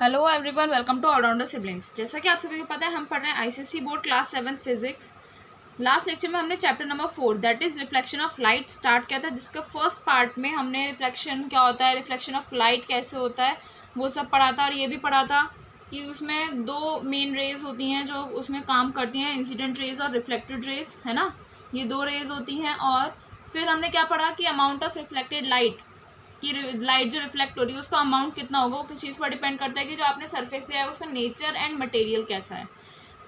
Hello everyone, welcome to allrounder siblings. जैसा कि आप सभी को पता है, हम पढ़ रहे हैं ICSE board class 7 physics. Last lecture में हमने chapter number 4 that is reflection of light start किया था, जिसका फर्स्ट पार्ट में हमने रिफ्लेक्शन क्या होता है, रिफ्लेक्शन ऑफ लाइट कैसे होता है, वो सब पढ़ा था। और ये भी पढ़ा था कि उसमें दो मेन रेज होती हैं जो उसमें काम करती हैं, इंसिडेंट रेज और रिफ्लेक्टेड रेज, है ना। ये दो रेज होती हैं। और फिर हमने क्या पढ़ा कि अमाउंट ऑफ रिफ्लेक्टेड लाइट कि लाइट जो रिफ्लेक्ट हो रही है उसका अमाउंट कितना होगा, वो किस चीज़ पर डिपेंड करता है कि जो आपने सरफेस लिया है उसका नेचर एंड मटेरियल कैसा है।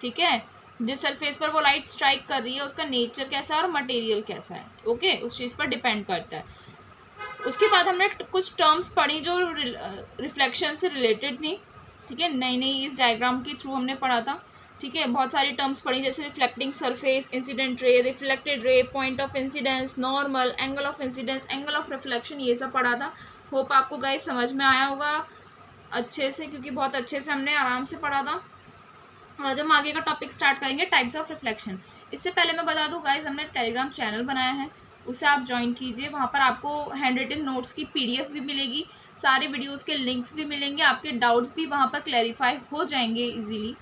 ठीक है, जिस सरफेस पर वो लाइट स्ट्राइक कर रही है उसका नेचर कैसा है और मटेरियल कैसा है। ओके, उस चीज़ पर डिपेंड करता है। उसके बाद हमने कुछ टर्म्स पढ़ी जो रिफ्लेक्शन से रिलेटेड थी। ठीक है, नई नई इस डायग्राम के थ्रू हमने पढ़ा था। ठीक है, बहुत सारी टर्म्स पढ़ी जैसे reflecting surface, incident ray, reflected ray, point of incidence, normal, angle of incidence, angle of reflection, ये सब पढ़ा था। होप आपको गाइस समझ में आया होगा अच्छे से, क्योंकि बहुत अच्छे से हमने आराम से पढ़ा था। आज हम आगे का टॉपिक स्टार्ट करेंगे, टाइप्स ऑफ रिफ्लेक्शन। इससे पहले मैं बता दूं गाइस, हमने टेलीग्राम चैनल बनाया है, उसे आप ज्वाइन कीजिए। वहाँ पर आपको हैंड रिटन नोट्स की पीडीएफ भी मिलेगी, सारे वीडियोस के लिंक्स भी मिलेंगे, आपके डाउट्स भी वहाँ पर क्लैरिफाई हो जाएंगे इजीली।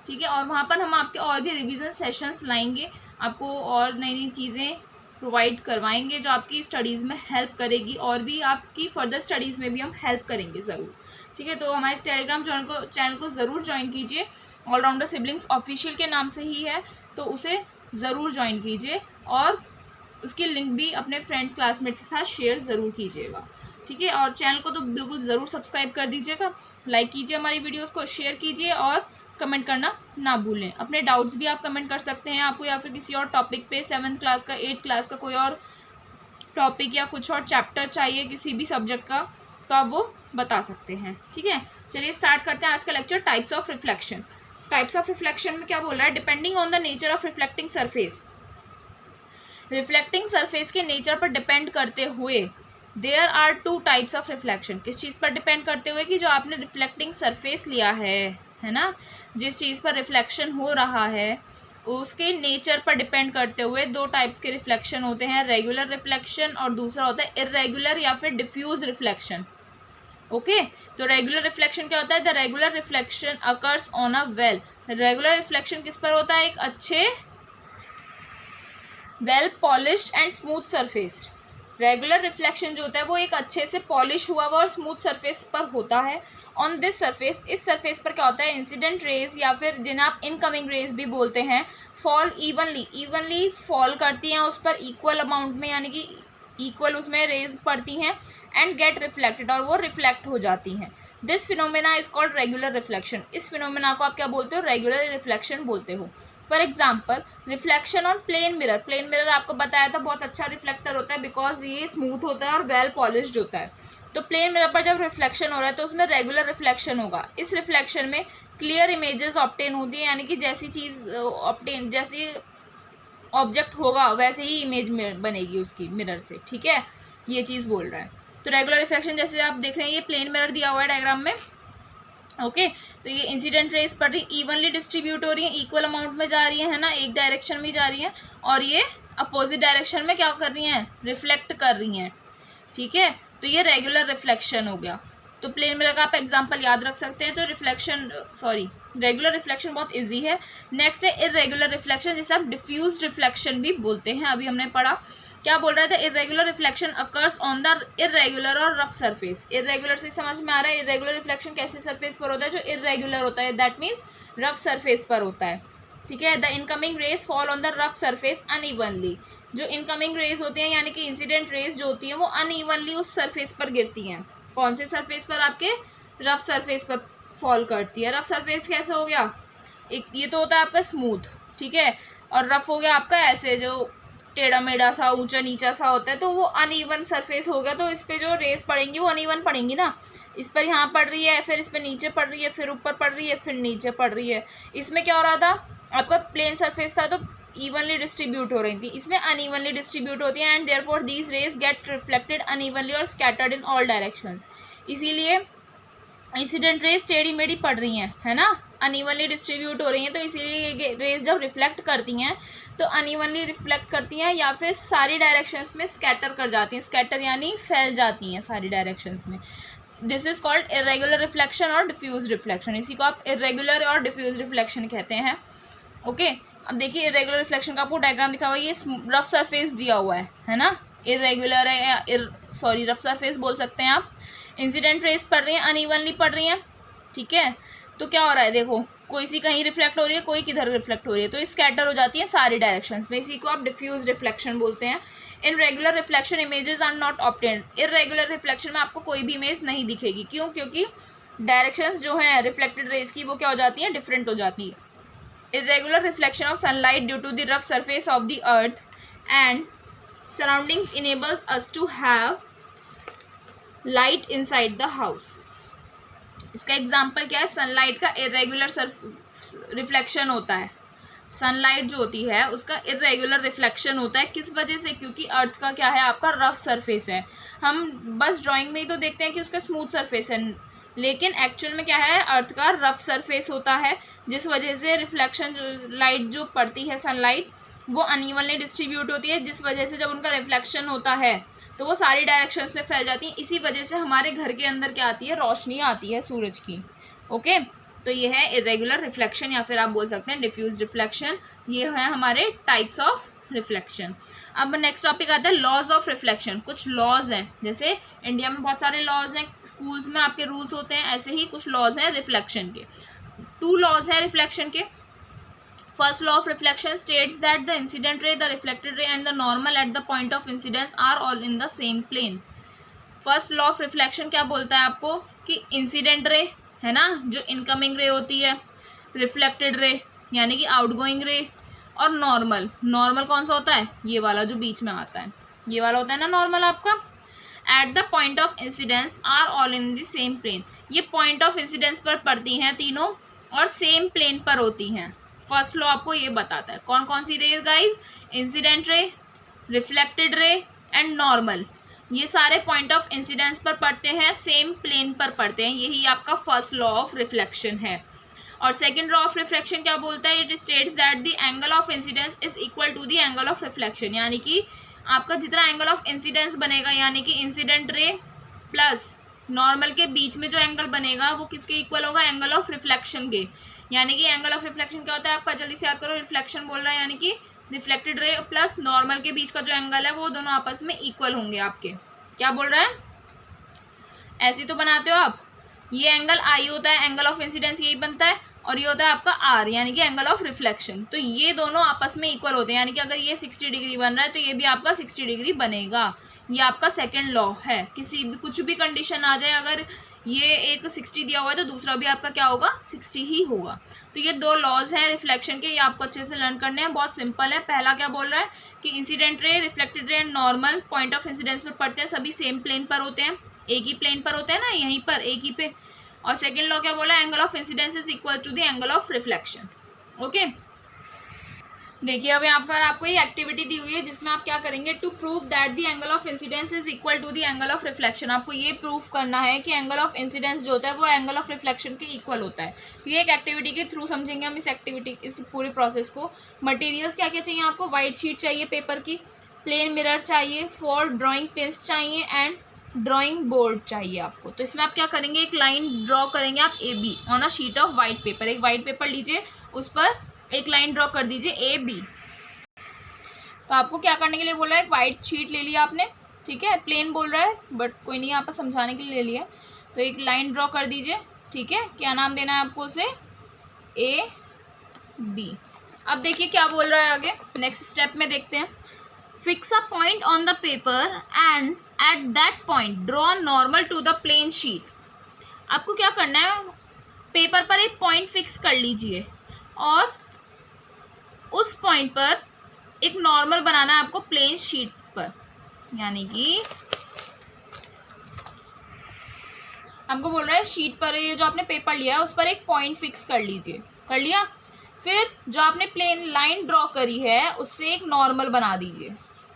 ठीक है, और वहाँ पर हम आपके और भी रिवीजन सेशंस लाएंगे, आपको और नई नई चीज़ें प्रोवाइड करवाएंगे जो आपकी स्टडीज़ में हेल्प करेगी, और भी आपकी फर्दर स्टडीज़ में भी हम हेल्प करेंगे ज़रूर। ठीक है, तो हमारे टेलीग्राम चैनल को ज़रूर ज्वाइन कीजिए। ऑलराउंडर सिबलिंग्स ऑफिशियल के नाम से ही है, तो उसे ज़रूर ज्वाइन कीजिए और उसकी लिंक भी अपने फ्रेंड्स क्लासमेट्स के साथ शेयर ज़रूर कीजिएगा। ठीक है, और चैनल को तो बिल्कुल ज़रूर सब्सक्राइब कर दीजिएगा, लाइक कीजिए हमारी वीडियोस को, शेयर कीजिए और कमेंट करना ना भूलें। अपने डाउट्स भी आप कमेंट कर सकते हैं, आपको या फिर किसी और टॉपिक पे 7th क्लास का, 8th क्लास का कोई और टॉपिक या कुछ और चैप्टर चाहिए किसी भी सब्जेक्ट का, तो आप वो बता सकते हैं। ठीक है, चलिए स्टार्ट करते हैं आज का lecture, types of reflection. Types of reflection में क्या बोल रहा है, depending on the nature of reflecting surface. Reflecting surface के नेचर पर डिपेंड करते हुए there are two types of reflection. किस चीज़ पर डिपेंड करते हुए कि जो आपने रिफ्लेक्टिंग सरफेस लिया है ना, जिस चीज़ पर रिफ्लेक्शन हो रहा है उसके नेचर पर डिपेंड करते हुए दो टाइप्स के रिफ्लेक्शन होते हैं, रेगुलर रिफ्लेक्शन और दूसरा होता है इर्रेगुलर या फिर डिफ्यूज रिफ्लेक्शन। ओके, तो रेगुलर रिफ्लेक्शन क्या होता है, the regular reflection occurs on a well. Regular reflection किस पर होता है, एक अच्छे well polished and smooth surface. Regular reflection जो होता है वो एक अच्छे से पॉलिश हुआ हुआ और स्मूथ सरफेस पर होता है। ऑन दिस सरफेस, इस सरफेस पर क्या होता है, इंसिडेंट रेज या फिर जिन्हें आप इनकमिंग रेज भी बोलते हैं, फॉल इवनली फॉल करती हैं उस पर इक्वल अमाउंट में, यानी कि इक्वल उसमें रेज पड़ती हैं, एंड गेट रिफ्लेक्टेड, और वो रिफ्लेक्ट हो जाती हैं। This phenomena is called regular reflection. इस फिनोमेना को आप क्या बोलते हो, रेगुलर रिफ्लेक्शन बोलते हो। For example, reflection on plane mirror. Plane mirror आपको बताया था बहुत अच्छा रिफ्लेक्टर होता है, बिकॉज ये स्मूथ होता है और वेल पॉलिश्ड होता है। तो प्लेन मिरर पर जब रिफ्लेक्शन हो रहा है तो उसमें रेगुलर रिफ्लेक्शन होगा। इस रिफ्लेक्शन में क्लियर इमेजेस ऑब्टेन होती है, यानी कि जैसी चीज़ ऑब्टेन, जैसी ऑब्जेक्ट होगा वैसे ही इमेज बनेगी उसकी मिरर से। ठीक है, ये चीज़ बोल रहा है। तो रेगुलर रिफ्लेक्शन जैसे आप देख रहे हैं, ये प्लेन मिरर दिया हुआ है डायग्राम में। ओके, तो ये इंसिडेंट रेज पड़ रही, इवनली डिस्ट्रीब्यूट हो रही है, इक्वल अमाउंट में जा रही है ना, एक डायरेक्शन में जा रही है, और ये अपोजिट डायरेक्शन में क्या कर रही हैं, रिफ्लेक्ट कर रही हैं। ठीक है, तो ये रेगुलर रिफ्लेक्शन हो गया। तो प्लेन मिरर का आप एग्जांपल याद रख सकते हैं। तो रेगुलर रिफ्लेक्शन बहुत इजी है। नेक्स्ट है इर्रेगुलर रिफ्लेक्शन, जिसे आप डिफ्यूज रिफ्लेक्शन भी बोलते हैं, अभी हमने पढ़ा। क्या बोल रहा था, irregular reflection occurs on the irregular और रफ सरफेस। इर्रेगुलर से समझ में आ रहा है, इर्रेगुलर रिफ्लेक्शन कैसे सरफेस पर होता है, जो इर्रेगुलर होता है, दैट मीन्स रफ सरफेस पर होता है। ठीक है, the incoming rays fall on the rough surface unevenly. जो इनकमिंग रेज होती हैं, यानी कि इंसिडेंट रेज जो होती हैं, वो अनइवनली उस सरफेस पर गिरती हैं। कौन से सरफेस पर, आपके रफ सरफेस पर फॉल करती है। रफ सरफेस कैसे हो गया, एक ये तो होता है आपका स्मूथ, ठीक है, और रफ हो गया आपका ऐसे जो टेढ़ा मेढ़ा सा, ऊंचा नीचा सा होता है, तो वो अनइवन सरफेस हो गया। तो इस पे जो रेस पड़ेंगी वो अनइवन पड़ेंगी ना, इस पर यहाँ पड़ रही है, फिर इस पर नीचे पड़ रही है, फिर ऊपर पड़ रही है, फिर नीचे पड़ रही है। इसमें क्या हो रहा था, आपका प्लेन सरफेस था तो इवनली डिस्ट्रीब्यूट हो रही थी, इसमें अनइवनली डिस्ट्रीब्यूट होती है, and therefore these raise gate reflected unevenly और स्कैटर्ड इन ऑल डायरेक्शंस। इसीलिए इंसिडेंट रेज टेढ़ी मेढ़ी पड़ रही हैं, है ना, अनइवनली डिस्ट्रीब्यूट हो रही हैं, तो इसीलिए ये रेज जब रिफ्लेक्ट करती हैं तो अनइवनली रिफ्लेक्ट करती हैं, या फिर सारी डायरेक्शंस में स्कैटर कर जाती हैं। स्कैटर यानी फैल जाती हैं सारी डायरेक्शंस में। This is called irregular reflection और डिफ्यूज रिफ्लेक्शन। इसी को आप इरेगुलर और डिफ्यूज रिफ्लेक्शन कहते हैं। ओके, अब देखिए इरेगुलर रिफ्लेक्शन का आपको डायग्राम दिखा हुआ है, ये रफ सरफेस दिया हुआ है ना, इरेगुलर है या रफ सरफेस बोल सकते हैं आप। इंसिडेंट रेज पड़ रही हैं, अनइवनली पड़ रही हैं, ठीक है। तो क्या हो रहा है, देखो कोई सी कहीं रिफ्लेक्ट हो रही है, कोई किधर रिफ्लेक्ट हो रही है, तो स्कैटर हो जाती है सारी डायरेक्शंस में। इसी को आप डिफ्यूज रिफ्लेक्शन बोलते हैं। In regular reflection images are not obtained. Irregular reflection में आपको कोई भी इमेज नहीं दिखेगी, क्यों? क्योंकि डायरेक्शंस जो हैं रिफ्लेक्टेड रेज की वो क्या हो जाती हैं, डिफरेंट हो जाती है। Irregular reflection of sunlight due to the rough surface of the earth and surroundings enables us to have light inside the house. इसका एग्जाम्पल क्या है, सनलाइट का इरेगुलर रिफ्लेक्शन होता है। सनलाइट जो होती है उसका इरेगुलर रिफ्लेक्शन होता है, किस वजह से? क्योंकि अर्थ का क्या है, आपका रफ सरफेस है। हम बस ड्राइंग में ही तो देखते हैं कि उसका स्मूथ सरफेस है, लेकिन एक्चुअल में क्या है, अर्थ का रफ सरफेस होता है, जिस वजह से रिफ्लेक्शन लाइट जो पड़ती है सनलाइट वो अनइवनली डिस्ट्रीब्यूट होती है, जिस वजह से जब उनका रिफ्लेक्शन होता है तो वो सारी डायरेक्शंस में फैल जाती हैं। इसी वजह से हमारे घर के अंदर क्या आती है, रोशनी आती है सूरज की। ओके, तो ये है इरेगुलर रिफ्लेक्शन या फिर आप बोल सकते हैं डिफ्यूज रिफ्लेक्शन। ये है हमारे टाइप्स ऑफ रिफ्लेक्शन। अब नेक्स्ट टॉपिक आता है लॉज ऑफ रिफ्लेक्शन। कुछ लॉज हैं, जैसे इंडिया में बहुत सारे लॉज हैं, स्कूल्स में आपके रूल्स होते हैं, ऐसे ही कुछ लॉज हैं रिफ्लेक्शन के। 2 लॉज हैं रिफ्लेक्शन के। First law of reflection states that the incident ray, the reflected ray and the normal at the point of incidence are all in the same plane. First law of reflection क्या बोलता है आपको कि incident ray है ना, जो incoming रे होती है, रिफ्लेक्टेड रे यानी कि आउटगोइंग रे, और नॉर्मल। नॉर्मल कौन सा होता है, ये वाला जो बीच में आता है, ये वाला होता है ना नॉर्मल आपका। At the point of incidence are all in the same plane. ये पॉइंट ऑफ इंसिडेंस पर पड़ती हैं तीनों और सेम प्लेन पर होती हैं। फर्स्ट लॉ आपको ये बताता है कौन कौन सी रे guys, incident ray, reflected ray and normal. ये सारे पॉइंट ऑफ इंसिडेंस पर पड़ते हैं, सेम प्लेन पर पड़ते हैं, यही आपका फर्स्ट लॉ ऑफ रिफ्लेक्शन है। और सेकंड लॉ ऑफ रिफ्लेक्शन क्या बोलता है, it states that the angle of incidence is equal to the angle of reflection. यानी कि आपका जितना एंगल ऑफ इंसिडेंस बनेगा, यानी कि इंसिडेंट रे प्लस नॉर्मल के बीच में जो एंगल बनेगा वो किसके इक्वल होगा, एंगल ऑफ रिफ्लेक्शन के। यानी कि एंगल ऑफ रिफ्लेक्शन क्या होता है आपका, जल्दी से याद करो, रिफ्लेक्शन बोल रहा है यानी कि रिफ्लेक्टेड रे प्लस नॉर्मल के बीच का जो एंगल है वो दोनों आपस में इक्वल होंगे आपके। क्या बोल रहा है, ऐसे तो बनाते हो आप, ये एंगल आई होता है, एंगल ऑफ इंसिडेंस यही बनता है, और ये होता है आपका आर यानी कि एंगल ऑफ रिफ्लेक्शन। तो ये दोनों आपस में इक्वल होते हैं, यानी कि अगर ये 60 डिग्री बन रहा है तो ये भी आपका 60 डिग्री बनेगा। ये आपका सेकंड लॉ है। किसी भी कुछ भी कंडीशन आ जाए, अगर ये एक 60 दिया हुआ है तो दूसरा भी आपका क्या होगा, 60 ही होगा। तो ये 2 लॉज हैं रिफ्लेक्शन के, ये आपको अच्छे से लर्न करने हैं, बहुत सिंपल है। पहला क्या बोल रहा है कि incident ray, reflected ray and normal point of incidence पर पड़ते हैं, सभी सेम प्लेन पर होते हैं, एक ही प्लेन पर होते हैं ना, यहीं पर एक ही पे। और सेकेंड लॉ क्या बोला, angle of incidence is equal to the angle of reflection. Okay, देखिए अब यहाँ पर आपको ये एक्टिविटी दी हुई है जिसमें आप क्या करेंगे, to prove that the angle of incidence is equal to the angle of reflection. आपको ये प्रूफ करना है कि एंगल ऑफ इंसिडेंस जो होता है वो एंगल ऑफ रिफ्लेक्शन के इक्वल होता है। तो ये एक एक्टिविटी के थ्रू समझेंगे हम इस पूरे प्रोसेस को। मटेरियल्स क्या क्या चाहिए आपको, वाइट शीट चाहिए पेपर की, प्लेन मिरर चाहिए, 4 ड्राइंग पेन्स चाहिए एंड ड्राइंग बोर्ड चाहिए आपको। तो इसमें आप क्या करेंगे, एक लाइन ड्रॉ करेंगे आप A be on a sheet of white paper. एक वाइट पेपर लीजिए, उस पर एक लाइन ड्रॉ कर दीजिए ए बी। तो आपको क्या करने के लिए बोल रहा है, एक वाइट शीट ले लिया आपने, ठीक है, प्लेन बोल रहा है बट कोई नहीं, यहाँ पर समझाने के लिए ले लिया। तो एक लाइन ड्रॉ कर दीजिए, ठीक है, क्या नाम देना है आपको उसे, ए बी। अब देखिए क्या बोल रहा है आगे, नेक्स्ट स्टेप में देखते हैं। Fix a point on the paper and at that point draw normal to the plane sheet. आपको क्या करना है, पेपर पर एक पॉइंट फिक्स कर लीजिए और उस पॉइंट पर एक नॉर्मल बनाना है आपको प्लेन शीट पर। यानी कि आपको बोल रहा है शीट पर ये जो आपने पेपर लिया है उस पर एक पॉइंट फिक्स कर लीजिए, कर लिया। फिर जो आपने प्लेन लाइन ड्रॉ करी है उससे एक नॉर्मल बना दीजिए,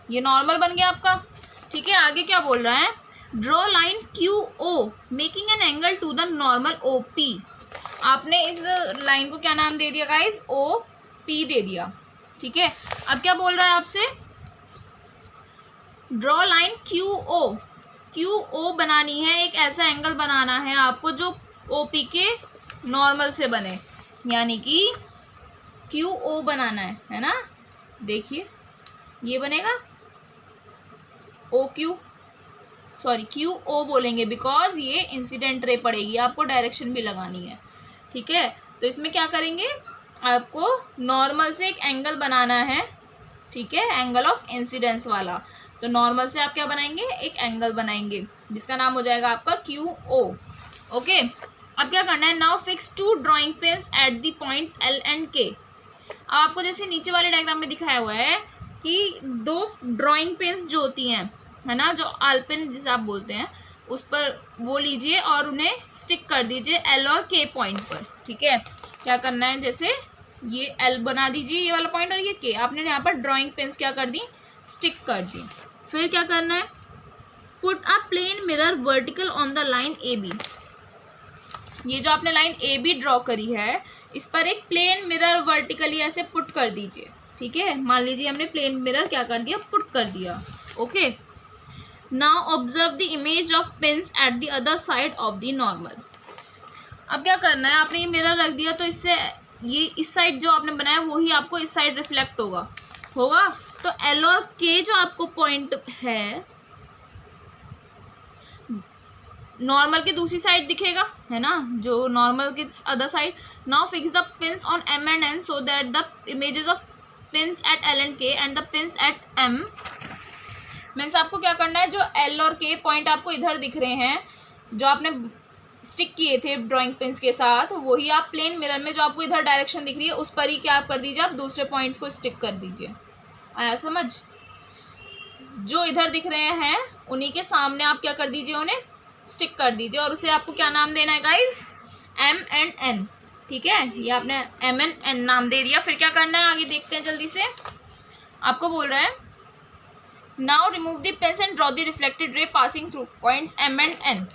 ये नॉर्मल बन गया आपका, ठीक है। आगे क्या बोल रहा है, draw line Q O making an angle to the normal O P. आपने इस लाइन को क्या नाम दे दिया गाइस, ओ पी दे दिया, ठीक है। अब क्या बोल रहा है आपसे, draw line Q O Q O बनानी है, एक ऐसा एंगल बनाना है आपको जो ओ पी के नॉर्मल से बने, यानी कि क्यू ओ बनाना है ना। देखिए ये बनेगा O Q, sorry Q O बोलेंगे बिकॉज ये इंसिडेंट रे पड़ेगी, आपको डायरेक्शन भी लगानी है, ठीक है। तो इसमें क्या करेंगे, आपको नॉर्मल से एक एंगल बनाना है, ठीक है, एंगल ऑफ इंसिडेंस वाला। तो नॉर्मल से आप क्या बनाएंगे, एक एंगल बनाएंगे जिसका नाम हो जाएगा आपका क्यू ओ। ओके, अब क्या करना है, now fix 2 drawing pens at the points L and K. आपको जैसे नीचे वाले डायग्राम में दिखाया हुआ है कि 2 ड्राइंग पेन्स जो होती हैं, है ना, जो आलपेन जिसे आप बोलते हैं, उस पर वो लीजिए और उन्हें स्टिक कर दीजिए एल और के पॉइंट पर, ठीक है। क्या करना है, जैसे ये एल बना दीजिए ये वाला पॉइंट और ये के, आपने यहाँ पर ड्राइंग पेन्स क्या कर दी, स्टिक कर दी। फिर क्या करना है, put a plane mirror vertical on the line A B. ये जो आपने लाइन ए बी ड्रॉ करी है इस पर एक प्लेन मिरर वर्टिकली ऐसे पुट कर दीजिए, ठीक है। मान लीजिए हमने प्लेन मिरर क्या कर दिया, पुट कर दिया। Okay, now observe the image of pins at the other side of the normal. अब क्या करना है, आपने ये मिरर रख दिया तो इससे ये इस साइड जो आपने बनाया वही आपको इस साइड रिफ्लेक्ट होगा। तो एल और के जो आपको पॉइंट है नॉर्मल की दूसरी साइड दिखेगा, है ना, जो नॉर्मल के other side. Now fix the pins on M and N so that the images of pins at L and K and the pins at M. Means आपको क्या करना है, जो एल और के पॉइंट आपको इधर दिख रहे हैं जो आपने स्टिक किए थे ड्राइंग पिन्स के साथ, वही आप प्लेन मिरर में जो आपको इधर डायरेक्शन दिख रही है उस पर ही क्या आप कर दीजिए, आप दूसरे पॉइंट्स को स्टिक कर दीजिए। आया समझ, जो इधर दिख रहे हैं उन्हीं के सामने आप क्या कर दीजिए, उन्हें स्टिक कर दीजिए। और उसे आपको क्या नाम देना है गाइज, एम एंड एन, ठीक है। ये आपने एम एंड एन नाम दे दिया। फिर क्या करना है, आगे देखते हैं जल्दी से। आपको बोल रहा है now remove the pens and draw the reflected ray passing through points M and N.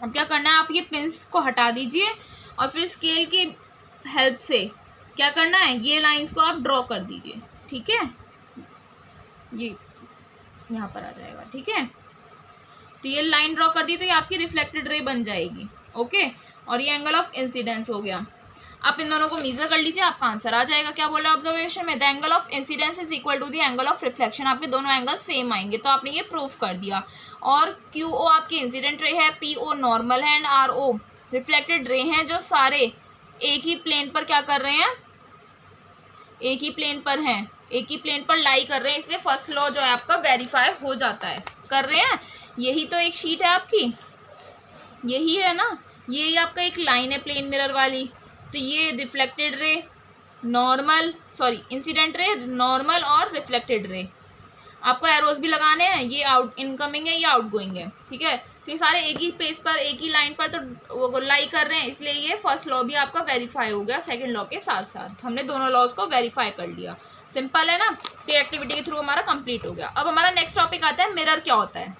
अब क्या करना है, आप ये पेन्स को हटा दीजिए और फिर स्केल की हेल्प से क्या करना है, ये लाइंस को आप ड्रॉ कर दीजिए, ठीक है। ये यहाँ पर आ जाएगा, ठीक है। तो ये लाइन ड्रॉ कर दी तो ये आपकी रिफ्लेक्टेड रे बन जाएगी। ओके, और ये एंगल ऑफ इंसिडेंस हो गया। आप इन दोनों को मेजर कर लीजिए, आपका आंसर आ जाएगा। क्या बोला ऑब्जर्वेशन में, the angle of incidence is equal to the angle of reflection. आपके दोनों एंगल सेम आएंगे, तो आपने ये प्रूफ कर दिया। और क्यू ओ आपकी इंसिडेंट रे है, पी ओ नॉर्मल है and R O reflected ray हैं, जो सारे एक ही प्लेन पर क्या कर रहे हैं, एक ही प्लेन पर हैं, एक ही प्लेन पर लाई कर रहे हैं, इसलिए फर्स्ट लॉ जो है आपका वेरीफाई हो जाता है। कर रहे हैं, यही तो एक शीट है आपकी, यही है ना, ये आपका एक लाइन है प्लेन मिरर वाली। तो ये reflected ray normal, sorry incident ray normal और रिफ्लेक्टेड रे, आपको एरोज भी लगाने हैं, ये आउट इनकमिंग है, ये आउटगोइंग है, ठीक है। तो ये सारे एक ही पेज पर एक ही लाइन पर तो वो लाई कर रहे हैं, इसलिए ये फर्स्ट लॉ भी आपका वेरीफाई हो गया सेकंड लॉ के साथ साथ। हमने दोनों लॉज को वेरीफाई कर लिया, सिंपल है ना। तो एक्टिविटी के थ्रू हमारा कंप्लीट हो गया। अब हमारा नेक्स्ट टॉपिक आता है मिरर क्या होता है।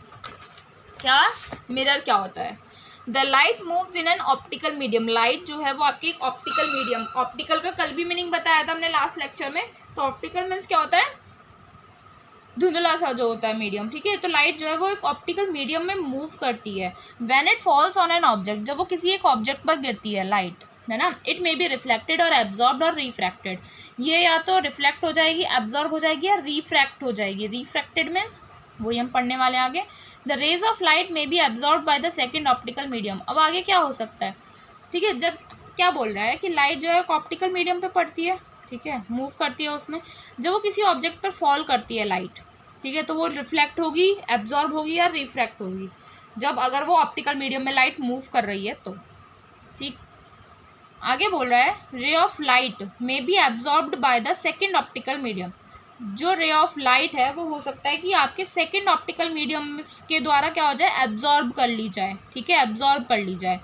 क्या मिरर क्या होता है, the light moves in an optical medium. Light जो है वो आपकी एक ऑप्टिकल मीडियम, ऑप्टिकल का कल भी मीनिंग बताया था हमने लास्ट लेक्चर में। तो ऑप्टिकल मीन्स क्या होता है, धुंधला सा जो होता है मीडियम, ठीक है। तो लाइट जो है वो एक ऑप्टिकल मीडियम में मूव करती है। When it falls on an object, जब वो किसी एक ऑब्जेक्ट पर गिरती है लाइट, है ना, इट मे बी रिफ्लेक्टेड और एब्जॉर्ब्ड और रिफ्रैक्टेड। ये या तो रिफ्लेक्ट हो जाएगी, एब्जॉर्ब हो जाएगी या रिफ्रैक्ट हो जाएगी। रिफ्रैक्टेड मीन्स वही हम पढ़ने वाले हैं आगे। The rays of light may be absorb by the second optical medium. अब आगे क्या हो सकता है, ठीक है। जब क्या बोल रहा है कि लाइट जो है ऑप्टिकल मीडियम पे पड़ती है, ठीक है, मूव करती है उसमें। जब वो किसी ऑब्जेक्ट पर फॉल करती है लाइट, ठीक है, तो वो रिफ्लेक्ट होगी, एब्जॉर्ब होगी या रिफ्रैक्ट होगी, जब अगर वो ऑप्टिकल मीडियम में लाइट मूव कर रही है तो, ठीक। आगे बोल रहा है ray of light may B absorbed bye the second optical medium. जो रे ऑफ लाइट है वो हो सकता है कि आपके सेकेंड ऑप्टिकल मीडियम के द्वारा क्या हो जाए, एब्जॉर्ब कर ली जाए, ठीक है, एब्जॉर्ब कर ली जाए।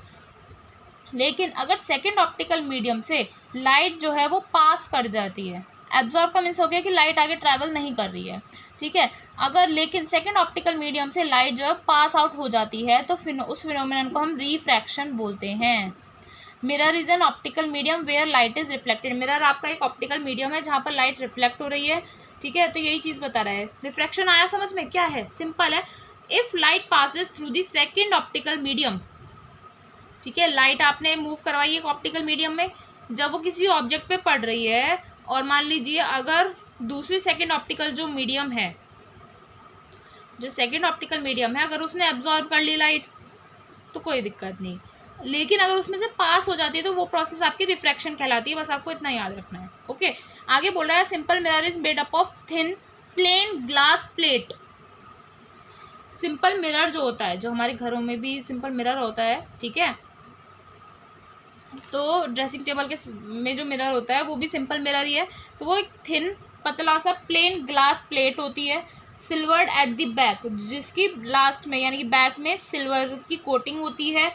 लेकिन अगर सेकेंड ऑप्टिकल मीडियम से लाइट जो है वो पास कर जाती है, एब्जॉर्ब का मीन्स हो गया कि लाइट आगे ट्रैवल नहीं कर रही है, ठीक है। अगर लेकिन सेकेंड ऑप्टिकल मीडियम से लाइट जो है पास आउट हो जाती है तो फिर उस फिनोमिनन को हम रिफ्रैक्शन बोलते हैं। Mirror is an optical medium where light is reflected. Mirror आपका एक ऑप्टिकल मीडियम है जहाँ पर लाइट रिफ्लेक्ट हो रही है, ठीक है। तो यही चीज़ बता रहा है। रिफ्रैक्शन आया समझ में, क्या है, सिंपल है। If light passes through the second optical medium, ठीक है, लाइट आपने मूव करवाई एक ऑप्टिकल मीडियम में, जब वो किसी ऑब्जेक्ट पे पड़ रही है और मान लीजिए अगर दूसरी सेकेंड ऑप्टिकल जो मीडियम है, जो सेकेंड ऑप्टिकल मीडियम है, अगर उसने एब्जॉर्ब कर ली लाइट तो कोई दिक्कत नहीं, लेकिन अगर उसमें से पास हो जाती है तो वो प्रोसेस आपकी रिफ्रैक्शन कहलाती है। बस आपको इतना याद रखना है। ओके, आगे बोल रहा है simple mirror is made up of thin plane glass plate. Simple mirror जो होता है, जो हमारे घरों में भी सिंपल मिरर होता है, ठीक है, तो ड्रेसिंग टेबल के में जो मिरर होता है वो भी सिंपल मिरर ही है। तो वो एक थिन पतला सा प्लेन ग्लास प्लेट होती है, सिल्वर्ड एट द बैक, जिसकी लास्ट में यानी कि बैक में सिल्वर की कोटिंग होती है,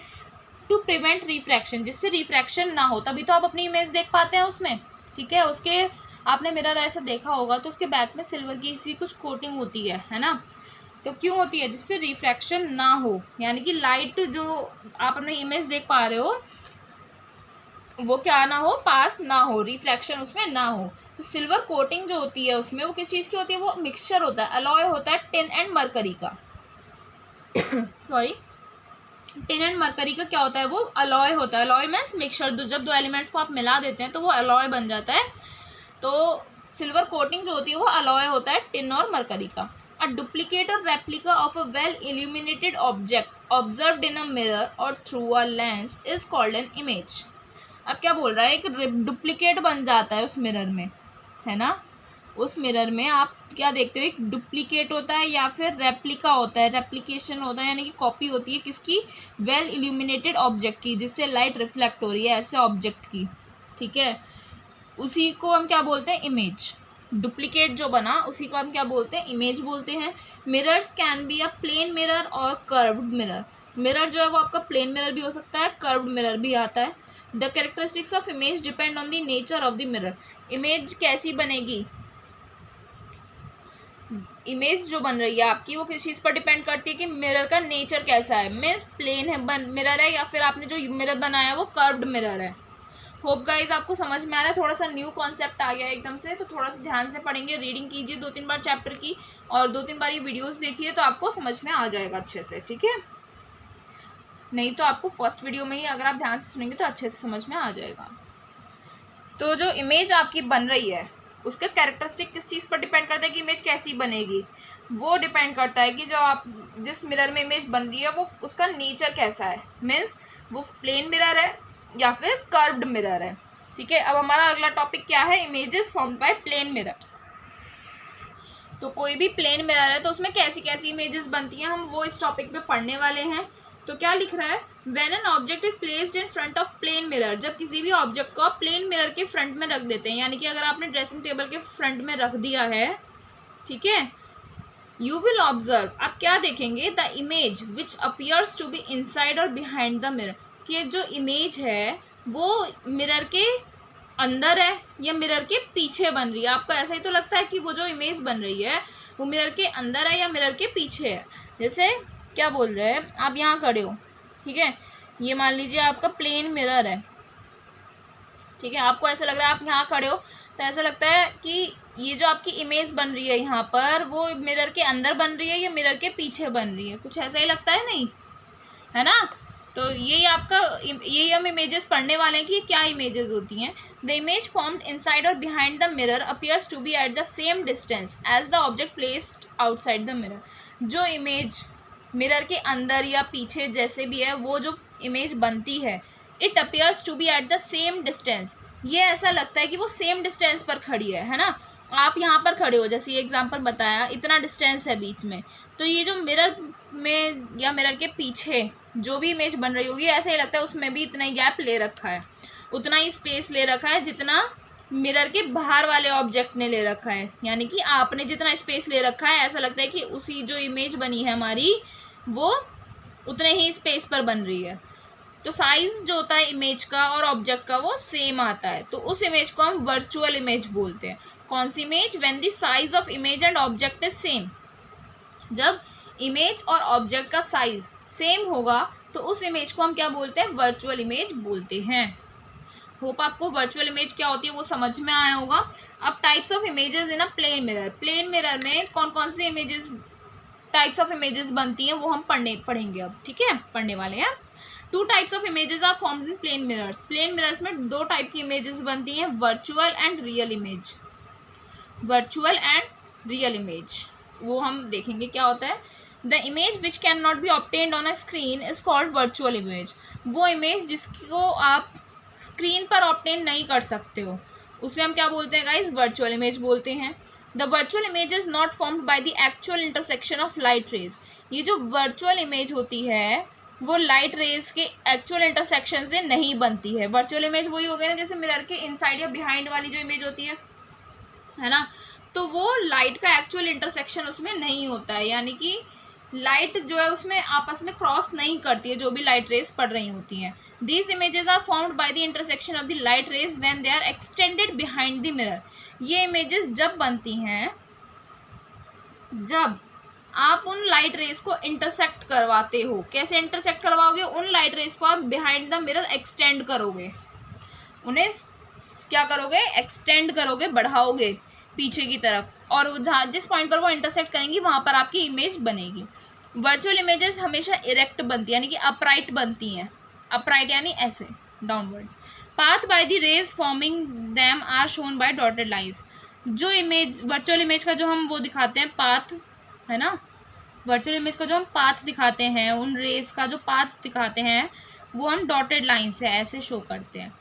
टू प्रिवेंट रिफ्रैक्शन, जिससे रिफ्रैक्शन ना हो, तभी तो आप अपनी इमेज देख पाते हैं उसमें, ठीक है। उसके आपने मिरर ऐसा देखा होगा तो उसके बैक में सिल्वर की सी कुछ कोटिंग होती है ना, तो क्यों होती है, जिससे रिफ्रैक्शन ना हो, यानी कि लाइट जो आप अपनी इमेज देख पा रहे हो वो क्या ना हो, पास ना हो, रिफ्रैक्शन उसमें ना हो। तो सिल्वर कोटिंग जो होती है उसमें वो किस चीज़ की होती है, वो मिक्सचर होता है, अलॉय होता है टिन एंड मरकरी का सॉरी, टिन एंड मरकरी का क्या होता है, वो अलॉय होता है। अलॉय मीन्स मिक्सचर, जब दो एलिमेंट्स को आप मिला देते हैं तो वो अलॉय बन जाता है। तो सिल्वर कोटिंग जो होती है वो अलॉय होता है टिन और मरकरी का। अ डुप्लीकेट और replica of a well illuminated object observed in a mirror और through a lens is called an image. अब क्या बोल रहा है, एक डुप्लीकेट बन जाता है उस मिरर में, है ना, उस मिरर में आप क्या देखते हो, एक डुप्लीकेट होता है या फिर रेप्लिका होता है, रेप्लिकेशन होता है, यानी कि कॉपी होती है किसकी, वेल इल्यूमिनेटेड ऑब्जेक्ट की, जिससे लाइट रिफ्लेक्ट हो रही है ऐसे ऑब्जेक्ट की, ठीक है, उसी को हम क्या बोलते हैं, इमेज। डुप्लीकेट जो बना उसी को हम क्या बोलते हैं, इमेज बोलते हैं। Mirrors can be a plane mirror और कर्व्ड मिरर। मिरर जो है वो आपका प्लेन मिरर भी हो सकता है, कर्व्ड मिरर भी आता है। The characteristics of image depend on the nature of the mirror. Image कैसी बनेगी, इमेज जो बन रही है आपकी वो किस चीज़ पर डिपेंड करती है कि मिरर का नेचर कैसा है, मीन्स प्लेन है मिरर है या फिर आपने जो मिरर बनाया है वो कर्व्ड मिरर है। होप गाइज आपको समझ में आ रहा है, थोड़ा सा न्यू कॉन्सेप्ट आ गया एकदम से, तो थोड़ा सा ध्यान से पढ़ेंगे, रीडिंग कीजिए 2-3 बार चैप्टर की और 2-3 बार ये वीडियोस देखिए तो आपको समझ में आ जाएगा अच्छे से, ठीक है। नहीं तो आपको फर्स्ट वीडियो में ही अगर आप ध्यान से सुनेंगे तो अच्छे से समझ में आ जाएगा। तो जो इमेज आपकी बन रही है उसका कैरेक्टरिस्टिक किस चीज़ पर डिपेंड करता है कि इमेज कैसी बनेगी, वो डिपेंड करता है कि जो आप जिस मिरर में इमेज बन रही है वो उसका नेचर कैसा है, मीन्स वो प्लेन मिरर है या फिर कर्व्ड मिरर है, ठीक है। अब हमारा अगला टॉपिक क्या है, images formed by plane mirrors. तो कोई भी प्लेन मिरर है तो उसमें कैसी कैसी इमेजेस बनती हैं, हम वो इस टॉपिक पे पढ़ने वाले हैं। तो क्या लिख रहा है, when an object is placed in front of plane mirror, जब किसी भी ऑब्जेक्ट को आप प्लेन मिरर के फ्रंट में रख देते हैं, यानी कि अगर आपने ड्रेसिंग टेबल के फ्रंट में रख दिया है, ठीक है, यू विल ऑब्जर्व, आप क्या देखेंगे, the image which appears to be inside और बिहाइंड द मिरर, कि जो इमेज है वो मिरर के अंदर है या मिरर के पीछे बन रही है। आपको ऐसा ही तो लगता है कि वो जो इमेज बन रही है वो मिरर के अंदर है या मिरर के पीछे है। जैसे क्या बोल रहे हैं, आप यहाँ खड़े हो, ठीक है, ये मान लीजिए आपका प्लेन मिरर है, ठीक है, आपको ऐसा लग रहा है आप यहाँ खड़े हो तो ऐसा लगता है कि ये जो आपकी इमेज बन रही है यहाँ पर वो मिरर के अंदर बन रही है या मिरर के पीछे बन रही है, कुछ ऐसा ही लगता है, नहीं है ना। तो यही आपका, यही हम इमेजेस पढ़ने वाले हैं कि क्या इमेजेस होती हैं। द इमेज फॉर्म्ड इनसाइड और behind the mirror appears to be at the same distance as the object placed outside the mirror. जो इमेज मिरर के अंदर या पीछे जैसे भी है वो जो इमेज बनती है, it appears to be at the same distance, ये ऐसा लगता है कि वो सेम डिस्टेंस पर खड़ी है ना। आप यहाँ पर खड़े हो, जैसे ये एग्जांपल बताया, इतना डिस्टेंस है बीच में, तो ये जो मिरर में या मिरर के पीछे जो भी इमेज बन रही होगी ऐसा ही लगता है उसमें भी इतना ही गैप ले रखा है, उतना ही स्पेस ले रखा है जितना मिरर के बाहर वाले ऑब्जेक्ट ने ले रखा है, यानी कि आपने जितना स्पेस ले रखा है ऐसा लगता है कि उसी जो इमेज बनी है हमारी वो उतने ही स्पेस पर बन रही है। तो साइज जो होता है इमेज का और ऑब्जेक्ट का वो सेम आता है, तो उस इमेज को हम वर्चुअल इमेज बोलते हैं। कौन सी image, when the size of image and object is same, जब इमेज और ऑब्जेक्ट का साइज सेम होगा तो उस इमेज को हम क्या बोलते हैं, वर्चुअल इमेज बोलते हैं। होप आपको वर्चुअल इमेज क्या होती है वो समझ में आया होगा। अब types of images in a plane mirror, plane mirror में कौन कौन सी इमेजेस टाइप्स ऑफ इमेजेस बनती हैं वो हम पढ़ेंगे अब, ठीक है, पढ़ने वाले हैं। 2 types of images are formed in plane mirrors. Plane mirrors में 2 टाइप की इमेजेस बनती हैं, virtual and real image. Virtual and real image वो हम देखेंगे क्या होता है। The image which can not be obtained on a screen is called virtual image. वो इमेज जिसको आप स्क्रीन पर ऑब्टेन नहीं कर सकते हो उसे हम क्या बोलते हैं गाइज, वर्चुअल इमेज बोलते हैं। The virtual image is not formed by the actual intersection of light raise. ये जो वर्चुअल इमेज होती है वो लाइट रेज के एक्चुअल इंटरसेक्शन से नहीं बनती है। वर्चुअल इमेज वही हो गया ना जैसे मिरर के इनसाइड या बिहाइंड वाली जो इमेज होती है ना, तो वो लाइट का एक्चुअल इंटरसेक्शन उसमें नहीं होता है, यानी कि लाइट जो है उसमें आपस में क्रॉस नहीं करती है जो भी लाइट रेज पड़ रही होती हैं। These images are formed by the intersection of the light rays when they are extended behind the mirror. ये इमेजेस जब बनती हैं जब आप उन लाइट रेज को इंटरसेक्ट करवाते हो। कैसे इंटरसेक्ट करवाओगे, उन लाइट रेज को आप बिहाइंड द मिरर एक्सटेंड करोगे, उन्हें क्या करोगे, एक्सटेंड करोगे, बढ़ाओगे पीछे की तरफ, और जहाँ जिस पॉइंट पर वो इंटरसेक्ट करेंगी वहाँ पर आपकी इमेज बनेगी। वर्चुअल इमेजेस हमेशा इरेक्ट बनती है, यानी कि अपराइट बनती हैं। अपराइट यानी ऐसे downwards. Path by the rays forming them are shown by dotted lines. जो इमेज वर्चुअल इमेज का जो हम वो दिखाते हैं पाथ, है ना, वर्चुअल इमेज का जो हम पाथ दिखाते हैं, उन रेज का जो पाथ दिखाते हैं वो हम डॉटेड लाइन से ऐसे शो करते हैं,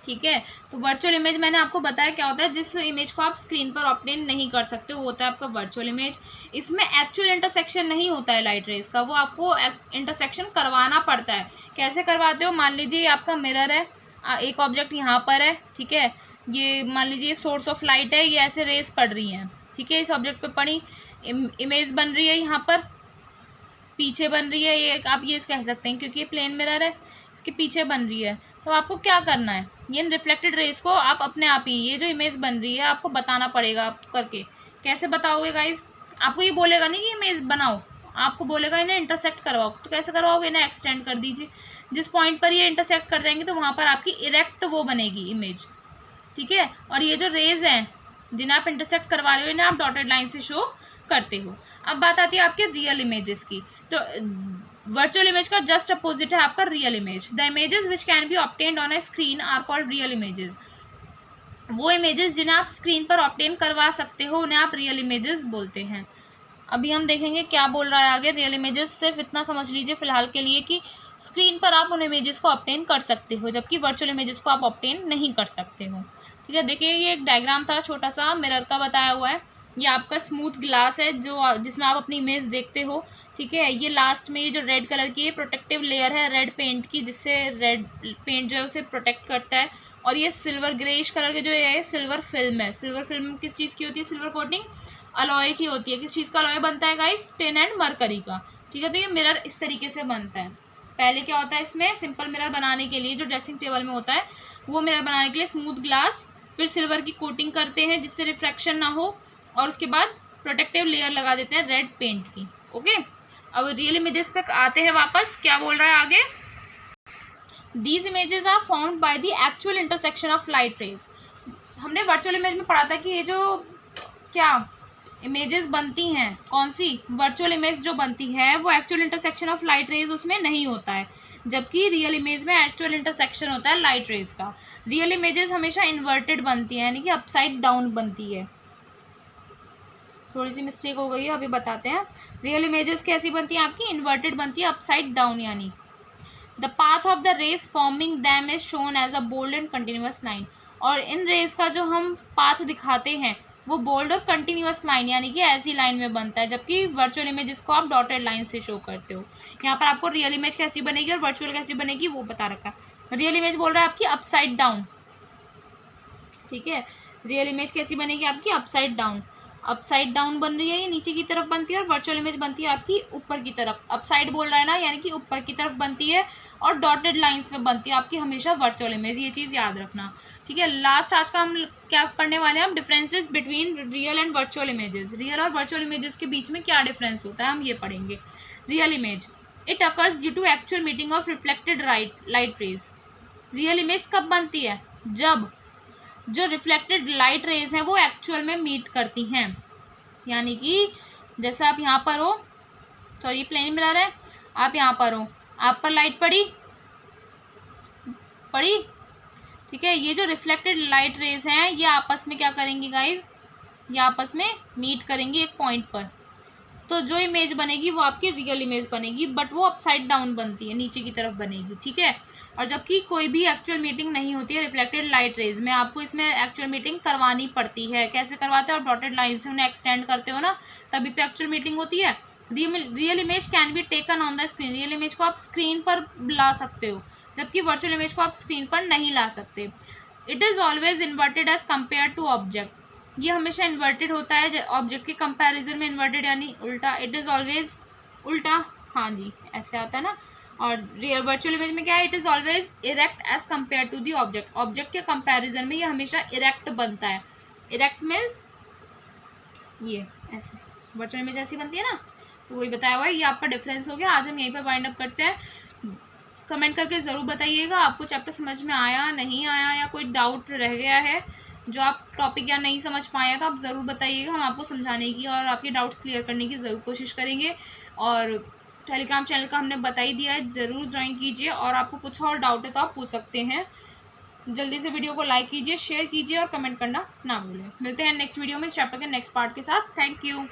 ठीक है। तो वर्चुअल इमेज मैंने आपको बताया क्या होता है, जिस इमेज को आप स्क्रीन पर ऑब्टेन नहीं कर सकते वो होता है आपका वर्चुअल इमेज। इसमें एक्चुअल इंटरसेक्शन नहीं होता है लाइट रेज का, वो आपको इंटरसेक्शन करवाना पड़ता है। कैसे करवाते हो, मान लीजिए आपका मिरर है, एक ऑब्जेक्ट यहाँ पर है, ठीक है, ये मान लीजिए सोर्स ऑफ लाइट है, ये ऐसे रेज पड़ रही हैं, ठीक है, इस ऑब्जेक्ट पे पड़ी इमेज बन रही है, यहाँ पर पीछे बन रही है, ये आप ये कह सकते हैं क्योंकि ये प्लेन मिरर है, इसके पीछे बन रही है। तो आपको क्या करना है, ये रिफ्लेक्टेड रेज को आप अपने आप ही, ये जो इमेज बन रही है आपको बताना पड़ेगा आप करके। कैसे बताओगे गाइज, आपको ये बोलेगा नहीं कि इमेज बनाओ, आपको बोलेगा इन्हें इंटरसेक्ट करवाओ। तो कैसे करवाओगे, इन्हें एक्सटेंड कर दीजिए, जिस पॉइंट पर ये इंटरसेक्ट कर जाएंगे तो वहाँ पर आपकी इरेक्ट वो बनेगी इमेज, ठीक है। और ये जो रेज हैं जिन्हें आप इंटरसेक्ट करवा रहे हो इन्हें आप डॉटेड लाइन से शो करते हो। अब बात आती है आपके रियल इमेजेस की। तो वर्चुअल इमेज का जस्ट अपोजिट है आपका real image. The images which can be obtained on a screen are called real images. वो इमेजेस जिन्हें आप स्क्रीन पर ऑब्टेन करवा सकते हो उन्हें आप रियल इमेजेस बोलते हैं। अभी हम देखेंगे क्या बोल रहा है आगे। रियल इमेजेस सिर्फ इतना समझ लीजिए फिलहाल के लिए कि स्क्रीन पर आप उन इमेजेस को ऑब्टेन कर सकते हो, जबकि वर्चुअल इमेजेस को आप ऑब्टेन नहीं कर सकते हो, ठीक है। देखिए ये एक डायग्राम था छोटा सा मिरर का बताया हुआ है। ये आपका स्मूथ ग्लास है जो जिसमें आप अपनी इमेज देखते हो, ठीक है। ये लास्ट में ये जो रेड कलर की प्रोटेक्टिव लेयर है रेड पेंट की, जिससे रेड पेंट जो है उसे प्रोटेक्ट करता है। और ये सिल्वर ग्रेइश कलर के जो है सिल्वर फिल्म है। सिल्वर फिल्म किस चीज़ की होती है, सिल्वर कोटिंग अलॉय की होती है। किस चीज़ का अलॉय बनता है गाइस, टिन एंड मरकरी का, ठीक है। तो ये मिरर इस तरीके से बनता है। पहले क्या होता है इसमें, सिंपल मिरर बनाने के लिए जो ड्रेसिंग टेबल में होता है वो मिरर बनाने के लिए स्मूथ ग्लास फिर सिल्वर की कोटिंग करते हैं जिससे रिफ्रैक्शन ना हो, और उसके बाद प्रोटेक्टिव लेयर लगा देते हैं रेड पेंट की, ओके। अब रियल इमेजेस पे आते हैं वापस, क्या बोल रहा है आगे। These images are formed by the actual intersection of light rays. हमने वर्चुअल इमेज में पढ़ा था कि ये जो क्या इमेजेस बनती हैं, कौन सी वर्चुअल इमेज जो बनती है वो actual intersection of light raise उसमें नहीं होता है, जबकि रियल इमेज में एक्चुअल इंटरसेक्शन होता है लाइट रेज का। रियल इमेजेस हमेशा इन्वर्टेड बनती है, यानी कि अपसाइड डाउन बनती है। थोड़ी सी मिस्टेक हो गई है, अभी बताते हैं। रियल इमेजेस कैसी बनती है आपकी, इन्वर्टेड बनती है, अपसाइड डाउन, यानी the path of the rays forming them is shown as a bold and continuous line. और इन रेज का जो हम पाथ दिखाते हैं वो बोल्ड और कंटिन्यूअस लाइन यानी कि ऐसी लाइन में बनता है, जबकि वर्चुअल इमेजेस को आप डॉटेड लाइन से शो करते हो। यहाँ पर आपको रियल इमेज कैसी बनेगी और वर्चुअल कैसी बनेगी वो बता रखा है। रियल इमेज बोल रहा है आपकी अपसाइड डाउन, ठीक है। रियल इमेज कैसी बनेगी आपकी, अपसाइड डाउन। अपसाइड डाउन बन रही है, ये नीचे की तरफ बनती है, और वर्चुअल इमेज बनती है आपकी ऊपर की तरफ। अपसाइड बोल रहा है ना, यानी कि ऊपर की तरफ बनती है, और डॉटेड लाइंस में बनती है आपकी हमेशा वर्चुअल इमेज, ये चीज़ याद रखना, ठीक है। लास्ट आज का हम क्या पढ़ने वाले हैं, हम differences between real and virtual images. Real और वर्चुअल इमेजेस के बीच में क्या डिफरेंस होता है हम ये पढ़ेंगे। Real image, it occurs due to actual meeting of reflected light rays. Real image कब बनती है, जब जो रिफ्लेक्टेड लाइट रेज हैं वो एक्चुअल में मीट करती हैं, यानी कि जैसे आप यहाँ पर हो, सॉरी प्लेन मिरर है, आप यहाँ पर हो, आप पर लाइट पड़ी, ठीक है। ये जो रिफ्लेक्टेड लाइट रेज हैं ये आपस में क्या करेंगी गाइज, ये आपस में मीट करेंगी एक पॉइंट पर, तो जो इमेज बनेगी वो आपकी रियल इमेज बनेगी, बट वो अपसाइड डाउन बनती है, नीचे की तरफ बनेगी, ठीक है। और जबकि कोई भी एक्चुअल मीटिंग नहीं होती है रिफ्लेक्टेड लाइट रेज में, आपको इसमें एक्चुअल मीटिंग करवानी पड़ती है। कैसे करवाते हो, आप डॉटेड लाइन से उन्हें एक्सटेंड करते हो ना, तभी तो एक्चुअल मीटिंग होती है। Real image can be taken on the screen, real image को आप स्क्रीन पर ला सकते हो, जबकि वर्चुअल इमेज को आप स्क्रीन पर नहीं ला सकते। It is always inverted as compare to object, ये हमेशा इन्वर्टेड होता है ऑब्जेक्ट के कंपैरिजन में, इन्वर्टेड यानी उल्टा, इट इज़ ऑलवेज उल्टा, हाँ जी ऐसे आता है ना। और रियल वर्चुअल इमेज में क्या है, it is always erect as compare to the object, object के कंपैरिजन में ये हमेशा इरेक्ट बनता है। इरेक्ट मीन्स ये ऐसे, वर्चुअल इमेज ऐसी बनती है ना, तो वही बताया हुआ है। ये आपका डिफरेंस हो गया। आज हम यहीं पर वाइंड अप करते हैं। कमेंट करके ज़रूर बताइएगा आपको चैप्टर समझ में आया नहीं आया, या कोई डाउट रह गया है जो आप टॉपिक या नहीं समझ पाए हैं, तो आप ज़रूर बताइएगा, हम आपको समझाने की और आपके डाउट्स क्लियर करने की ज़रूर कोशिश करेंगे। और टेलीग्राम चैनल का हमने बता ही दिया है, ज़रूर ज्वाइन कीजिए, और आपको कुछ और डाउट है तो आप पूछ सकते हैं। जल्दी से वीडियो को लाइक कीजिए, शेयर कीजिए और कमेंट करना ना भूलें। मिलते हैं नेक्स्ट वीडियो में इस चैप्टर के नेक्स्ट पार्ट के साथ। Thank you.